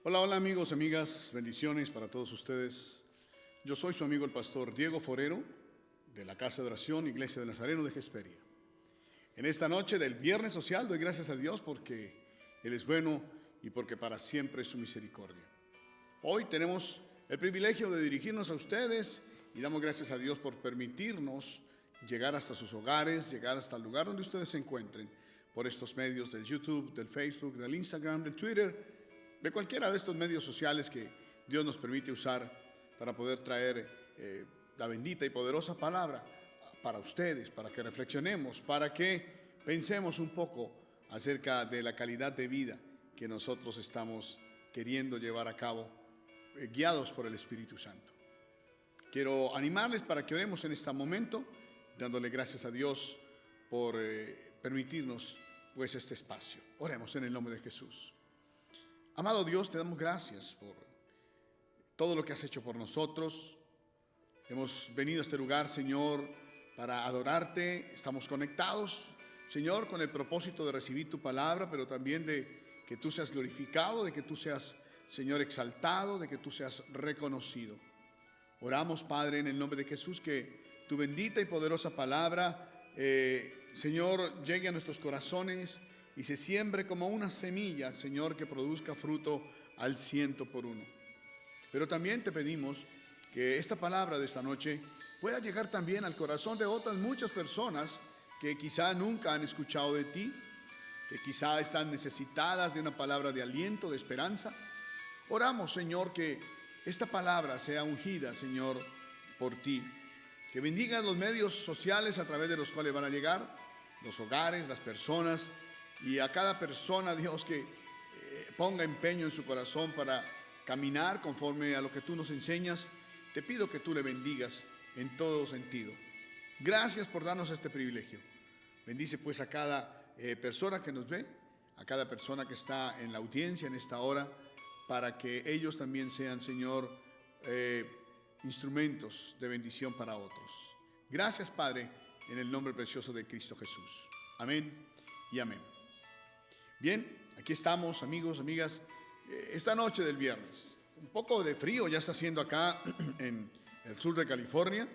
Hola, hola amigos, amigas, bendiciones para todos ustedes. Yo soy su amigo el pastor Diego Forero de la Casa de Oración, Iglesia de Nazareno de Hesperia. En esta noche del Viernes Social doy gracias a Dios porque Él es bueno y porque para siempre es su misericordia. Hoy tenemos el privilegio de dirigirnos a ustedes y damos gracias a Dios por permitirnos llegar hasta sus hogares, llegar hasta el lugar donde ustedes se encuentren por estos medios del YouTube, del Facebook, del Instagram, del Twitter, de cualquiera de estos medios sociales que Dios nos permite usar para poder traer la bendita y poderosa palabra para ustedes, para que reflexionemos, para que pensemos un poco acerca de la calidad de vida que nosotros estamos queriendo llevar a cabo, guiados por el Espíritu Santo. Quiero animarles para que oremos en este momento, dándole gracias a Dios por permitirnos pues este espacio. Oremos en el nombre de Jesús. Amado Dios, te damos gracias por todo lo que has hecho por nosotros. Hemos venido a este lugar, Señor, para adorarte. Estamos conectados, Señor, con el propósito de recibir tu palabra, pero también de que tú seas glorificado, de que tú seas, Señor, exaltado, de que tú seas reconocido. Oramos, Padre, en el nombre de Jesús, que tu bendita y poderosa palabra, Señor, llegue a nuestros corazones y se siembre como una semilla, Señor, que produzca fruto al 100%. Pero también te pedimos que esta palabra de esta noche pueda llegar también al corazón de otras muchas personas que quizá nunca han escuchado de ti, que quizá están necesitadas de una palabra de aliento, de esperanza. Oramos, Señor, que esta palabra sea ungida, Señor, por ti. Que bendigas los medios sociales a través de los cuales van a llegar, los hogares, las personas, y a cada persona, Dios, que ponga empeño en su corazón para caminar conforme a lo que tú nos enseñas. Te pido que tú le bendigas en todo sentido. Gracias por darnos este privilegio. Bendice pues a cada persona que nos ve, a cada persona que está en la audiencia en esta hora, para que ellos también sean, Señor, instrumentos de bendición para otros. Gracias, Padre, en el nombre precioso de Cristo Jesús. Amén y amén. Bien, aquí estamos, amigos, amigas, esta noche del viernes. Un poco de frío ya está haciendo acá en el sur de California.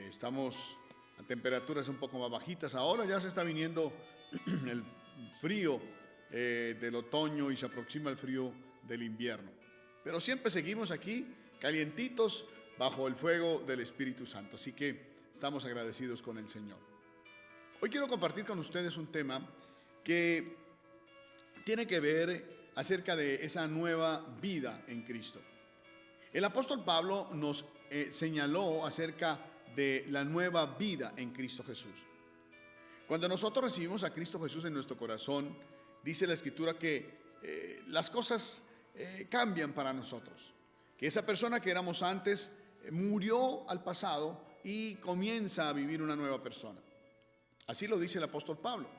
Estamos a temperaturas un poco más bajitas. Ahora ya se está viniendo el frío del otoño y se aproxima el frío del invierno. Pero siempre seguimos aquí, calientitos, bajo el fuego del Espíritu Santo. Así que estamos agradecidos con el Señor. Hoy quiero compartir con ustedes un tema que tiene que ver acerca de esa nueva vida en Cristo. El apóstol Pablo nos señaló acerca de la nueva vida en Cristo Jesús. Cuando nosotros recibimos a Cristo Jesús en nuestro corazón, dice la Escritura que las cosas cambian para nosotros. Que esa persona que éramos antes murió al pasado y comienza a vivir una nueva persona. Así lo dice el apóstol Pablo.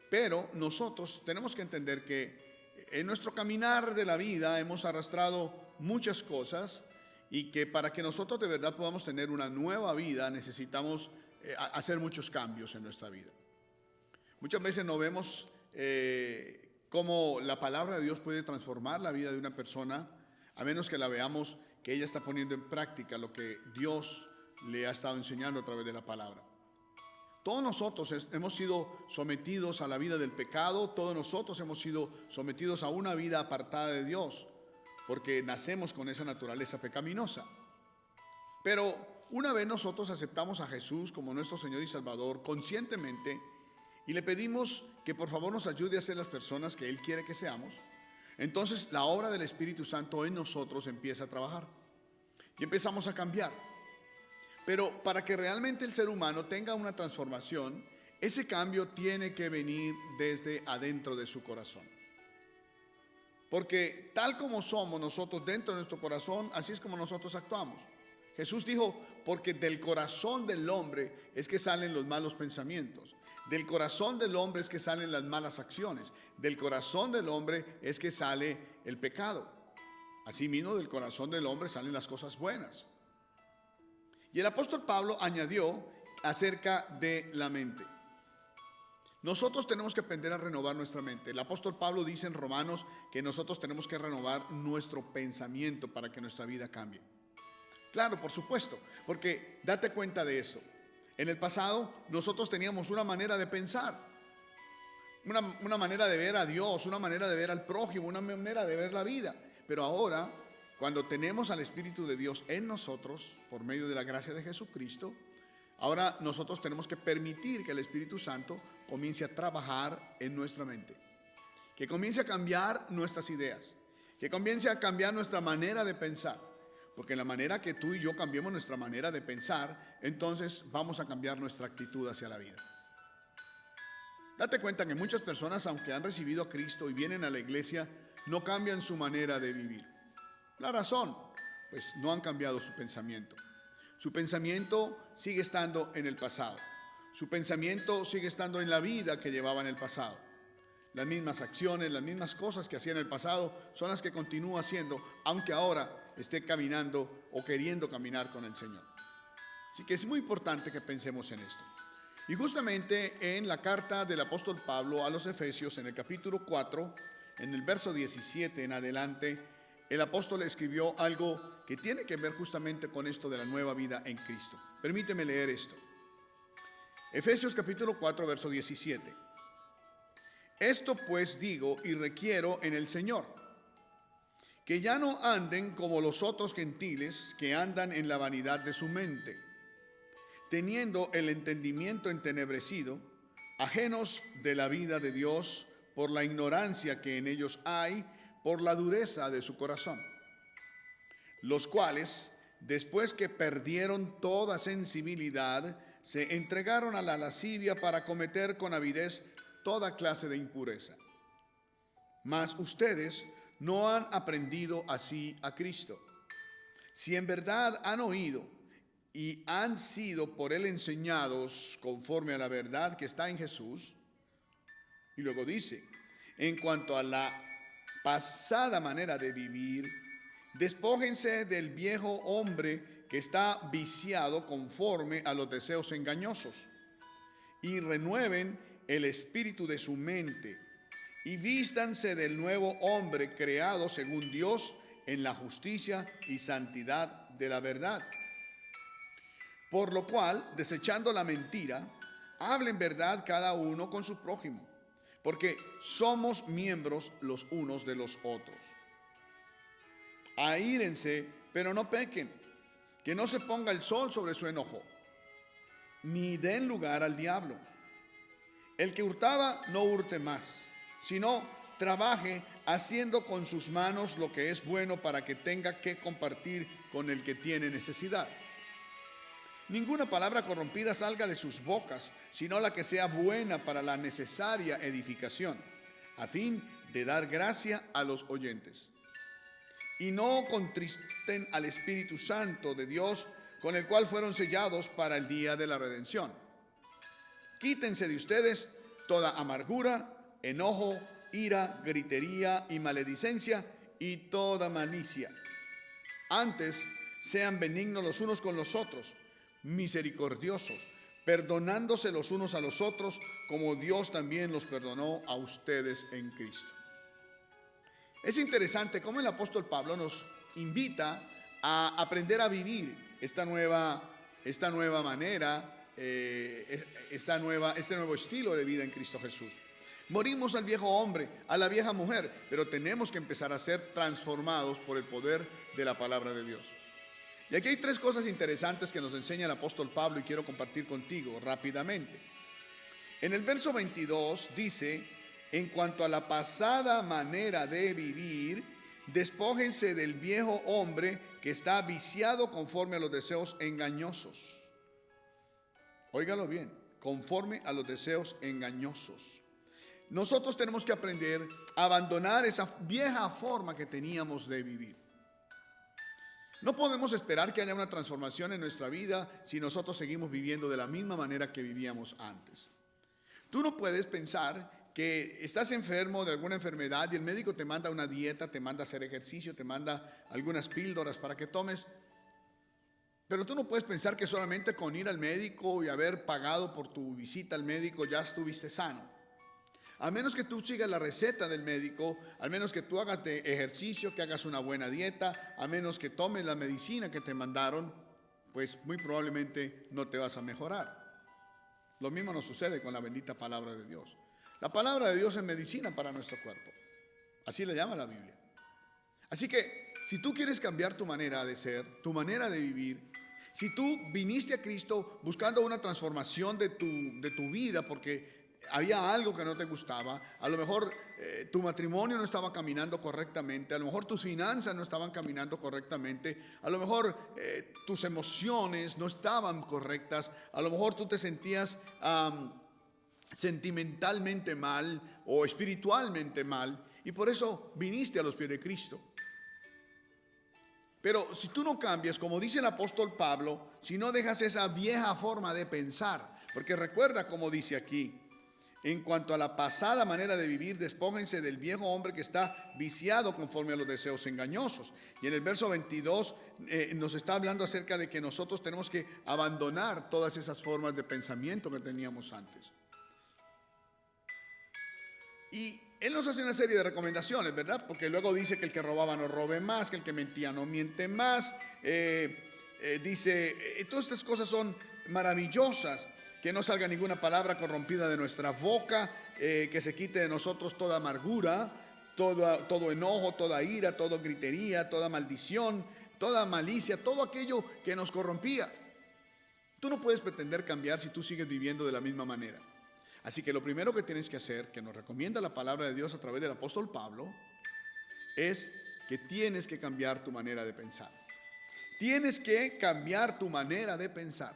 Pero nosotros tenemos que entender que en nuestro caminar de la vida hemos arrastrado muchas cosas y que para que nosotros de verdad podamos tener una nueva vida necesitamos hacer muchos cambios en nuestra vida. Muchas veces no vemos cómo la palabra de Dios puede transformar la vida de una persona, a menos que la veamos que ella está poniendo en práctica lo que Dios le ha estado enseñando a través de la palabra. Todos nosotros hemos sido sometidos a la vida del pecado, todos nosotros hemos sido sometidos a una vida apartada de Dios, porque nacemos con esa naturaleza pecaminosa. Pero una vez nosotros aceptamos a Jesús como nuestro Señor y Salvador conscientemente y le pedimos que por favor nos ayude a ser las personas que Él quiere que seamos, entonces la obra del Espíritu Santo en nosotros empieza a trabajar y empezamos a cambiar. Pero para que realmente el ser humano tenga una transformación, ese cambio tiene que venir desde adentro de su corazón. Porque tal como somos nosotros dentro de nuestro corazón, así es como nosotros actuamos. Jesús dijo, porque del corazón del hombre es que salen los malos pensamientos. Del corazón del hombre es que salen las malas acciones. Del corazón del hombre es que sale el pecado. Asimismo, del corazón del hombre salen las cosas buenas. Y el apóstol Pablo añadió acerca de la mente. Nosotros tenemos que aprender a renovar nuestra mente. El apóstol Pablo dice en Romanos que nosotros tenemos que renovar nuestro pensamiento para que nuestra vida cambie. Claro, por supuesto, porque date cuenta de esto. En el pasado nosotros teníamos una manera de pensar, una manera de ver a Dios, una manera de ver al prójimo, una manera de ver la vida. Pero ahora, cuando tenemos al Espíritu de Dios en nosotros, por medio de la gracia de Jesucristo, ahora nosotros tenemos que permitir que el Espíritu Santo comience a trabajar en nuestra mente, que comience a cambiar nuestras ideas, que comience a cambiar nuestra manera de pensar, porque en la manera que tú y yo cambiemos nuestra manera de pensar, entonces vamos a cambiar nuestra actitud hacia la vida. Date cuenta que muchas personas, aunque han recibido a Cristo y vienen a la iglesia, no cambian su manera de vivir. La razón, pues no han cambiado su pensamiento. Su pensamiento sigue estando en el pasado. Su pensamiento sigue estando en la vida que llevaba en el pasado. Las mismas acciones, las mismas cosas que hacía en el pasado son las que continúa haciendo, aunque ahora esté caminando o queriendo caminar con el Señor. Así que es muy importante que pensemos en esto. Y justamente en la carta del apóstol Pablo a los Efesios, en el capítulo 4, en el verso 17 en adelante, el apóstol escribió algo que tiene que ver justamente con esto de la nueva vida en Cristo. Permíteme leer esto. Efesios capítulo 4, verso 17. Esto pues digo y requiero en el Señor, que ya no anden como los otros gentiles que andan en la vanidad de su mente, teniendo el entendimiento entenebrecido, ajenos de la vida de Dios por la ignorancia que en ellos hay, por la dureza de su corazón, los cuales, después que perdieron toda sensibilidad, se entregaron a la lascivia para cometer con avidez toda clase de impureza. Mas ustedes no han aprendido así a Cristo. Si en verdad han oído y han sido por él enseñados conforme a la verdad que está en Jesús, y luego dice, en cuanto a la pasada manera de vivir, despójense del viejo hombre que está viciado conforme a los deseos engañosos, y renueven el espíritu de su mente, y vístanse del nuevo hombre creado según Dios en la justicia y santidad de la verdad. Por lo cual, desechando la mentira, hablen verdad cada uno con su prójimo, porque somos miembros los unos de los otros. Aírense, pero no pequen, que no se ponga el sol sobre su enojo, ni den lugar al diablo. El que hurtaba, no hurte más, sino trabaje haciendo con sus manos lo que es bueno para que tenga que compartir con el que tiene necesidad. Ninguna palabra corrompida salga de sus bocas, sino la que sea buena para la necesaria edificación, a fin de dar gracia a los oyentes. Y no contristen al Espíritu Santo de Dios, con el cual fueron sellados para el día de la redención. Quítense de ustedes toda amargura, enojo, ira, gritería y maledicencia y toda malicia. Antes, sean benignos los unos con los otros, misericordiosos, perdonándose los unos a los otros, como Dios también los perdonó a ustedes en Cristo. Es interesante cómo el apóstol Pablo nos invita a aprender a vivir esta nueva manera, este nuevo estilo de vida en Cristo Jesús. Morimos al viejo hombre, a la vieja mujer, pero tenemos que empezar a ser transformados por el poder de la palabra de Dios. Y aquí hay tres cosas interesantes que nos enseña el apóstol Pablo y quiero compartir contigo rápidamente. En el verso 22 dice, en cuanto a la pasada manera de vivir, despójense del viejo hombre que está viciado conforme a los deseos engañosos. Óigalo bien, conforme a los deseos engañosos. Nosotros tenemos que aprender a abandonar esa vieja forma que teníamos de vivir. No podemos esperar que haya una transformación en nuestra vida si nosotros seguimos viviendo de la misma manera que vivíamos antes. Tú no puedes pensar que estás enfermo de alguna enfermedad y el médico te manda una dieta, te manda a hacer ejercicio, te manda algunas píldoras para que tomes, Pero tú no puedes pensar que solamente con ir al médico y haber pagado por tu visita al médico ya estuviste sano. A menos que tú sigas la receta del médico, al menos que tú hagas de ejercicio, que hagas una buena dieta, a menos que tomes la medicina que te mandaron, pues muy probablemente no te vas a mejorar. Lo mismo nos sucede con la bendita palabra de Dios. La palabra de Dios es medicina para nuestro cuerpo. Así le llama la Biblia. Así que si tú quieres cambiar tu manera de ser, tu manera de vivir, si tú viniste a Cristo buscando una transformación de tu vida porque había algo que no te gustaba, a lo mejor tu matrimonio no estaba caminando correctamente, a lo mejor tus finanzas no estaban caminando correctamente, a lo mejor tus emociones no estaban correctas, a lo mejor tú te sentías sentimentalmente mal o espiritualmente mal y por eso viniste a los pies de Cristo. Pero si tú no cambias, como dice el apóstol Pablo, si no dejas esa vieja forma de pensar, porque recuerda como dice aquí, en cuanto a la pasada manera de vivir, despójense del viejo hombre que está viciado conforme a los deseos engañosos. Y en el verso 22 nos está hablando acerca de que nosotros tenemos que abandonar todas esas formas de pensamiento que teníamos antes. Y él nos hace una serie de recomendaciones, ¿verdad? Porque luego dice que el que robaba no robe más, que el que mentía no miente más. Dice, todas estas cosas son maravillosas. Que no salga ninguna palabra corrompida de nuestra boca, que se quite de nosotros toda amargura, todo enojo, toda ira, toda gritería, toda maldición, toda malicia, todo aquello que nos corrompía. Tú no puedes pretender cambiar si tú sigues viviendo de la misma manera. Así que lo primero que tienes que hacer, que nos recomienda la palabra de Dios a través del apóstol Pablo, es que tienes que cambiar tu manera de pensar. Tienes que cambiar tu manera de pensar.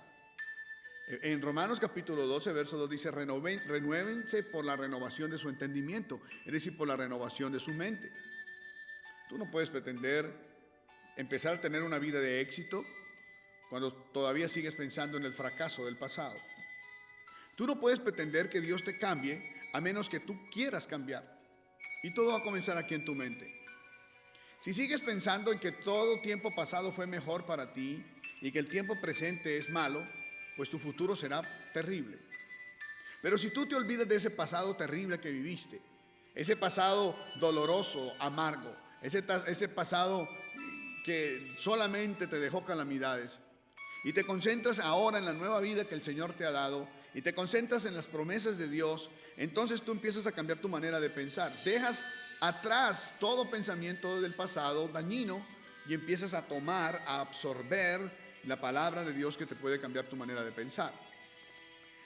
En Romanos capítulo 12, verso 2 dice, renuévense por la renovación de su entendimiento, es decir, por la renovación de su mente. Tú no puedes pretender empezar a tener una vida de éxito cuando todavía sigues pensando en el fracaso del pasado. Tú no puedes pretender que Dios te cambie a menos que tú quieras cambiar. Y todo va a comenzar aquí en tu mente. Si sigues pensando en que todo tiempo pasado fue mejor para ti y que el tiempo presente es malo, pues tu futuro será terrible. Pero si tú te olvidas de ese pasado terrible que viviste, ese pasado doloroso, amargo, ese pasado que solamente te dejó calamidades, y te concentras ahora en la nueva vida que el Señor te ha dado, y te concentras en las promesas de Dios, entonces tú empiezas a cambiar tu manera de pensar. Dejas atrás todo pensamiento del pasado dañino y empiezas a tomar, a absorber la palabra de Dios que te puede cambiar tu manera de pensar.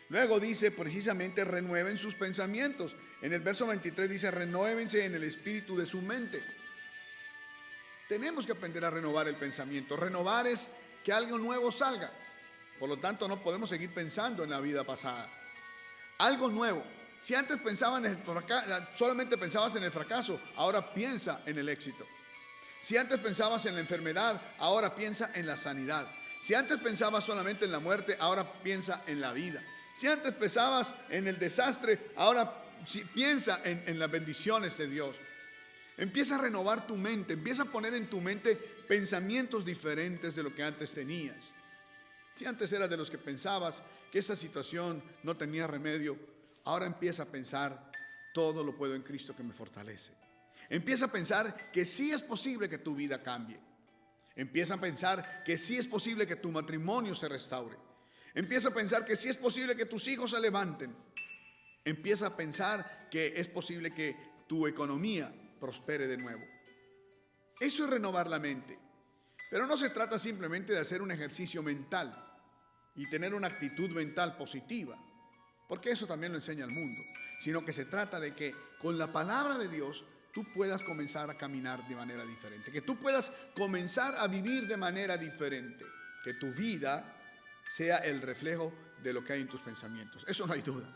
Luego dice precisamente renueven sus pensamientos. En el verso 23 dice renuévense en el espíritu de su mente. Tenemos que aprender a renovar el pensamiento. Renovar es que algo nuevo salga. Por lo tanto no podemos seguir pensando en la vida pasada. Algo nuevo. Si antes pensaban en el fracaso, solamente pensabas en el fracaso, ahora piensa en el éxito. Si antes pensabas en la enfermedad, ahora piensa en la sanidad. Si antes pensabas solamente en la muerte, ahora piensa en la vida. Si antes pensabas en el desastre, ahora piensa en las bendiciones de Dios. Empieza a renovar tu mente, empieza a poner en tu mente pensamientos diferentes de lo que antes tenías. Si antes eras de los que pensabas que esta situación no tenía remedio, ahora empieza a pensar, todo lo puedo en Cristo que me fortalece. Empieza a pensar que sí es posible que tu vida cambie. Empieza a pensar que sí es posible que tu matrimonio se restaure. Empieza a pensar que sí es posible que tus hijos se levanten. Empieza a pensar que es posible que tu economía prospere de nuevo. Eso es renovar la mente. Pero no se trata simplemente de hacer un ejercicio mental y tener una actitud mental positiva, porque eso también lo enseña el mundo, sino que se trata de que con la palabra de Dios tú puedas comenzar a caminar de manera diferente, que tú puedas comenzar a vivir de manera diferente, que tu vida sea el reflejo de lo que hay en tus pensamientos. Eso no hay duda.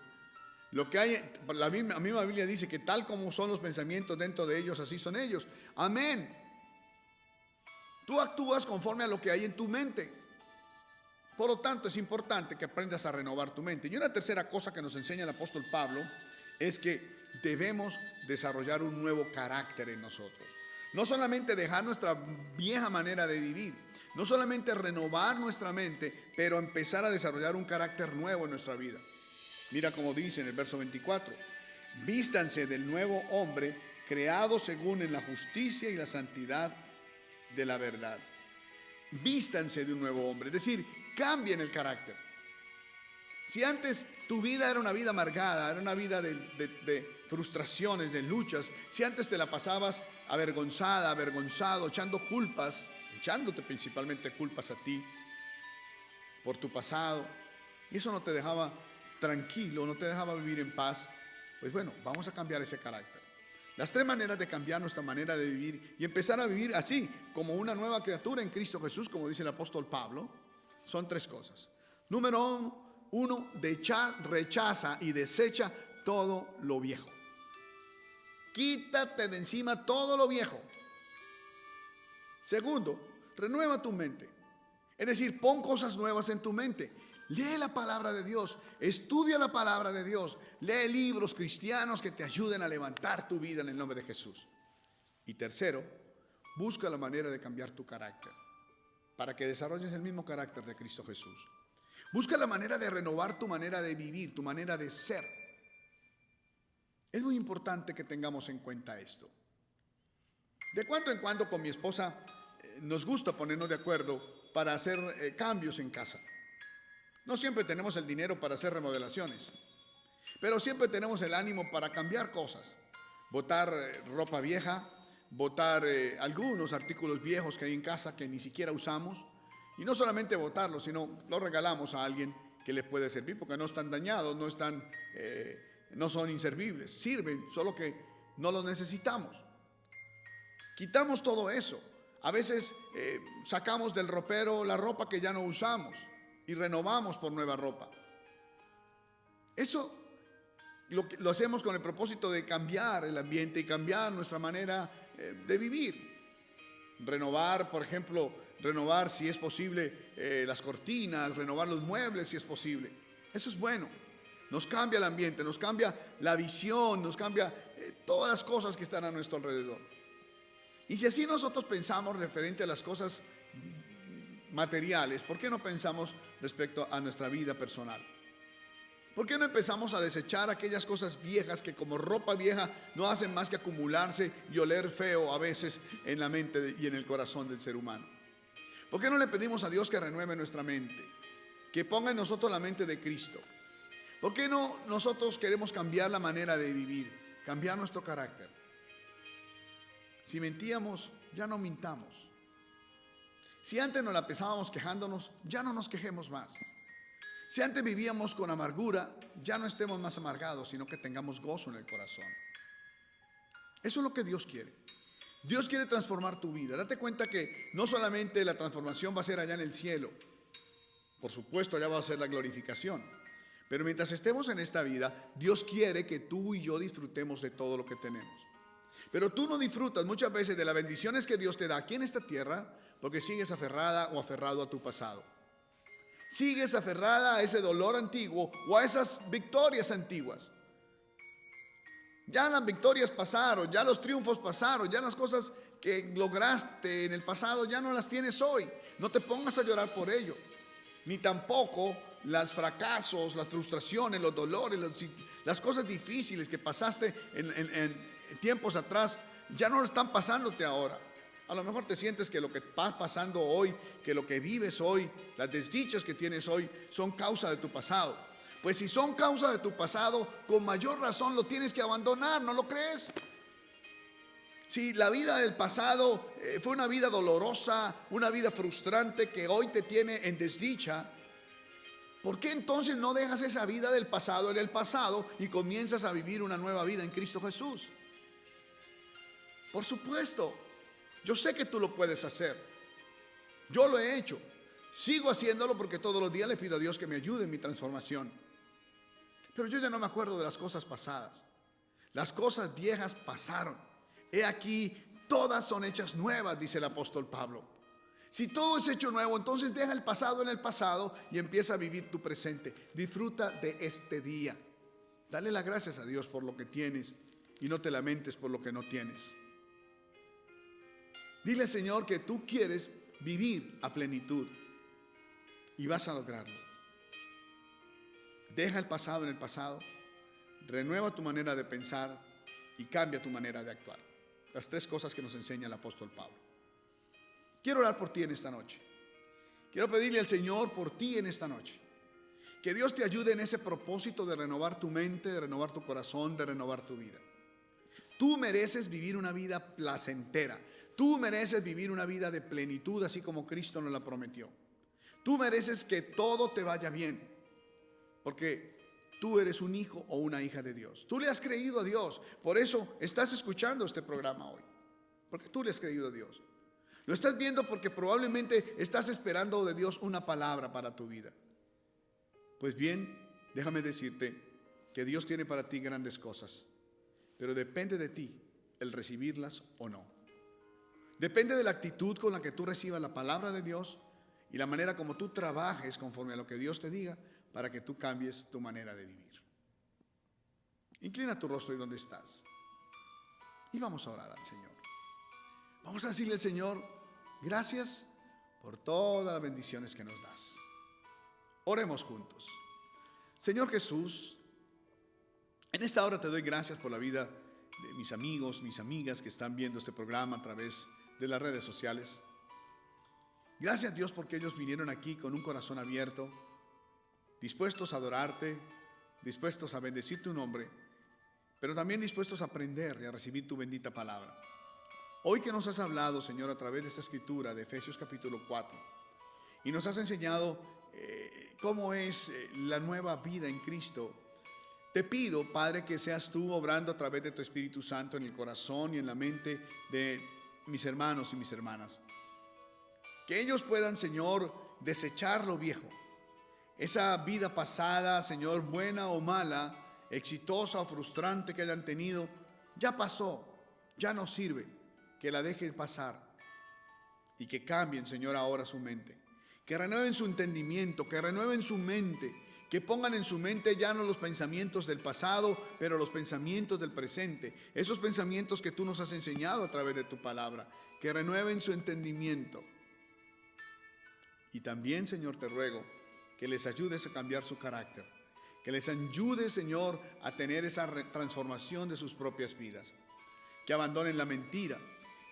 Lo que hay, la misma Biblia dice que tal como son los pensamientos dentro de ellos, así son ellos. Amén. Tú actúas conforme a lo que hay en tu mente. Por lo tanto, es importante que aprendas a renovar tu mente. Y una tercera cosa que nos enseña el apóstol Pablo es que debemos desarrollar un nuevo carácter en nosotros. No solamente dejar nuestra vieja manera de vivir, no solamente renovar nuestra mente, pero empezar a desarrollar un carácter nuevo en nuestra vida. Mira cómo dice en el verso 24: vístanse del nuevo hombre, creado según en la justicia y la santidad de la verdad. Vístanse de un nuevo hombre, es decir, cambien el carácter. Si antes tu vida era una vida amargada, era una vida de frustraciones, de luchas, si antes te la pasabas avergonzada, avergonzado, echándote principalmente culpas a ti por tu pasado, y eso no te dejaba tranquilo, no te dejaba vivir en paz, pues bueno, vamos a cambiar ese carácter. Las 3 maneras de cambiar nuestra manera de vivir y empezar a vivir así, como una nueva criatura en Cristo Jesús, como dice el apóstol Pablo, son 3 cosas. Número 1, rechaza y desecha todo lo viejo. Quítate de encima todo lo viejo. Segundo, renueva tu mente. Es decir, pon cosas nuevas en tu mente. Lee la palabra de Dios, estudia la palabra de Dios, lee libros cristianos que te ayuden a levantar tu vida en el nombre de Jesús. Y tercero, busca la manera de cambiar tu carácter para que desarrolles el mismo carácter de Cristo Jesús. Busca la manera de renovar tu manera de vivir, tu manera de ser. Es muy importante que tengamos en cuenta esto. De cuando en cuando con mi esposa nos gusta ponernos de acuerdo para hacer cambios en casa. No siempre tenemos el dinero para hacer remodelaciones, pero siempre tenemos el ánimo para cambiar cosas. Botar ropa vieja, botar algunos artículos viejos que hay en casa que ni siquiera usamos. Y no solamente botarlos, sino los regalamos a alguien que les puede servir, porque no están dañados, no son inservibles. Sirven, solo que no los necesitamos. Quitamos todo eso. A veces sacamos del ropero la ropa que ya no usamos y renovamos por nueva ropa. Eso lo hacemos con el propósito de cambiar el ambiente y cambiar nuestra manera de vivir. Renovar, por ejemplo, si es posible las cortinas, renovar los muebles si es posible. Eso es bueno. Nos cambia el ambiente, nos cambia la visión, nos cambia todas las cosas que están a nuestro alrededor. Y si así nosotros pensamos referente a las cosas materiales, ¿por qué no pensamos respecto a nuestra vida personal? ¿Por qué no empezamos a desechar aquellas cosas viejas que como ropa vieja no hacen más que acumularse y oler feo a veces en la mente y en el corazón del ser humano? ¿Por qué no le pedimos a Dios que renueve nuestra mente, que ponga en nosotros la mente de Cristo? ¿Por qué no nosotros queremos cambiar la manera de vivir, cambiar nuestro carácter? Si mentíamos, ya no mintamos. Si antes nos la pasábamos quejándonos, ya no nos quejemos más. Si antes vivíamos con amargura, ya no estemos más amargados, sino que tengamos gozo en el corazón. Eso es lo que Dios quiere. Dios quiere transformar tu vida. Date cuenta que no solamente la transformación va a ser allá en el cielo. Por supuesto, allá va a ser la glorificación. Pero mientras estemos en esta vida, Dios quiere que tú y yo disfrutemos de todo lo que tenemos. Pero tú no disfrutas muchas veces de las bendiciones que Dios te da aquí en esta tierra porque sigues aferrada o aferrado a tu pasado. Sigues aferrada a ese dolor antiguo o a esas victorias antiguas. Ya las victorias pasaron, ya los triunfos pasaron, ya las cosas que lograste en el pasado ya no las tienes hoy. No te pongas a llorar por ello. Ni tampoco los fracasos, las frustraciones, los dolores, las cosas difíciles que pasaste en tiempos atrás, ya no están pasándote ahora. A lo mejor te sientes que lo que está pasando hoy, que lo que vives hoy, las desdichas que tienes hoy, son causa de tu pasado. Pues si son causa de tu pasado, con mayor razón lo tienes que abandonar, ¿no lo crees? Si la vida del pasado fue una vida dolorosa, una vida frustrante que hoy te tiene en desdicha, ¿por qué entonces no dejas esa vida del pasado en el pasado y comienzas a vivir una nueva vida en Cristo Jesús? Por supuesto, yo sé que tú lo puedes hacer. Yo lo he hecho. Sigo haciéndolo porque todos los días le pido a Dios que me ayude en mi transformación. Pero yo ya no me acuerdo de las cosas pasadas. Las cosas viejas pasaron. He aquí, todas son hechas nuevas, dice el apóstol Pablo. Si todo es hecho nuevo, entonces deja el pasado en el pasado y empieza a vivir tu presente. Disfruta de este día. Dale las gracias a Dios por lo que tienes y no te lamentes por lo que no tienes. Dile, Señor, que tú quieres vivir a plenitud y vas a lograrlo. Deja el pasado en el pasado, renueva tu manera de pensar y cambia tu manera de actuar. Las 3 cosas que nos enseña el apóstol Pablo. Quiero orar por ti en esta noche. Quiero pedirle al Señor por ti en esta noche. Que Dios te ayude en ese propósito de renovar tu mente, de renovar tu corazón, de renovar tu vida. Tú mereces vivir una vida placentera. Tú mereces vivir una vida de plenitud, así como Cristo nos la prometió. Tú mereces que todo te vaya bien, porque tú eres un hijo o una hija de Dios. Tú le has creído a Dios. Por eso estás escuchando este programa hoy, porque tú le has creído a Dios. Lo estás viendo porque probablemente estás esperando de Dios una palabra para tu vida. Pues bien, déjame decirte que Dios tiene para ti grandes cosas, pero depende de ti el recibirlas o no. Depende de la actitud con la que tú recibas la palabra de Dios y la manera como tú trabajes conforme a lo que Dios te diga para que tú cambies tu manera de vivir. Inclina tu rostro y donde estás y vamos a orar al Señor. Vamos a decirle al Señor, gracias por todas las bendiciones que nos das. Oremos juntos. Señor Jesús, en esta hora te doy gracias por la vida de mis amigos, mis amigas que están viendo este programa a través de las redes sociales. Gracias, Dios, porque ellos vinieron aquí con un corazón abierto, dispuestos a adorarte, dispuestos a bendecir tu nombre, pero también dispuestos a aprender y a recibir tu bendita palabra. Hoy que nos has hablado, Señor, a través de esta escritura de Efesios capítulo 4, y nos has enseñado cómo es la nueva vida en Cristo, te pido, Padre, que seas tú obrando a través de tu Espíritu Santo en el corazón y en la mente de mis hermanos y mis hermanas. Que ellos puedan, Señor, desechar lo viejo. Esa vida pasada, Señor, buena o mala, exitosa o frustrante que hayan tenido, ya pasó, ya no sirve. Que la dejen pasar y que cambien, Señor, ahora su mente. Que renueven su entendimiento, que renueven su mente, que pongan en su mente ya no los pensamientos del pasado, pero los pensamientos del presente. Esos pensamientos que tú nos has enseñado a través de tu palabra. Que renueven su entendimiento. Y también, Señor, te ruego que les ayudes a cambiar su carácter. Que les ayudes, Señor, a tener esa transformación de sus propias vidas. Que abandonen la mentira,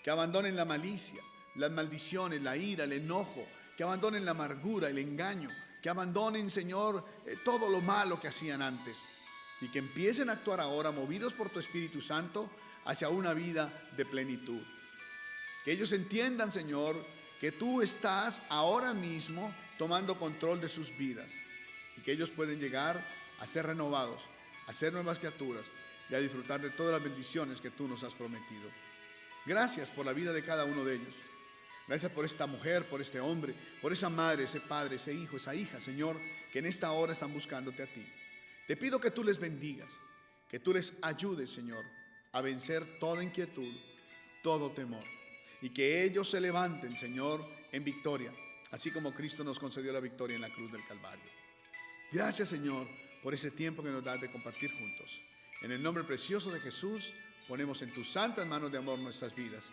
que abandonen la malicia, las maldiciones, la ira, el enojo, que abandonen la amargura, el engaño, que abandonen, Señor, todo lo malo que hacían antes y que empiecen a actuar ahora, movidos por tu Espíritu Santo, hacia una vida de plenitud. Que ellos entiendan, Señor, que tú estás ahora mismo tomando control de sus vidas y que ellos pueden llegar a ser renovados, a ser nuevas criaturas y a disfrutar de todas las bendiciones que tú nos has prometido. Gracias por la vida de cada uno de ellos. Gracias por esta mujer, por este hombre, por esa madre, ese padre, ese hijo, esa hija, Señor, que en esta hora están buscándote a ti. Te pido que tú les bendigas, que tú les ayudes, Señor, a vencer toda inquietud, todo temor, y que ellos se levanten, Señor, en victoria, así como Cristo nos concedió la victoria en la cruz del Calvario. Gracias, Señor, por ese tiempo que nos das de compartir juntos. En el nombre precioso de Jesús, ponemos en tus santas manos de amor nuestras vidas.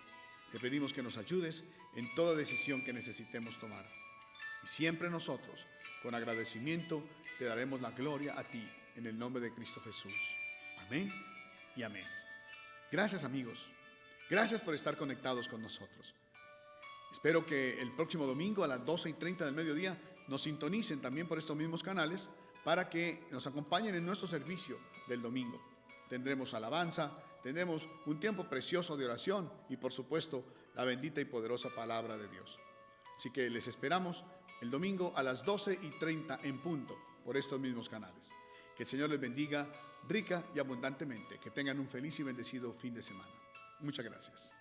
Te pedimos que nos ayudes en toda decisión que necesitemos tomar. Y siempre nosotros, con agradecimiento, te daremos la gloria a ti, en el nombre de Cristo Jesús. Amén y amén. Gracias, amigos. Gracias por estar conectados con nosotros. Espero que el próximo domingo a las 12:30 del mediodía nos sintonicen también por estos mismos canales para que nos acompañen en nuestro servicio del domingo. Tendremos alabanza, tendremos un tiempo precioso de oración y, por supuesto, la bendita y poderosa palabra de Dios. Así que les esperamos el domingo a las 12:30 en punto por estos mismos canales. Que el Señor les bendiga rica y abundantemente. Que tengan un feliz y bendecido fin de semana. Muchas gracias.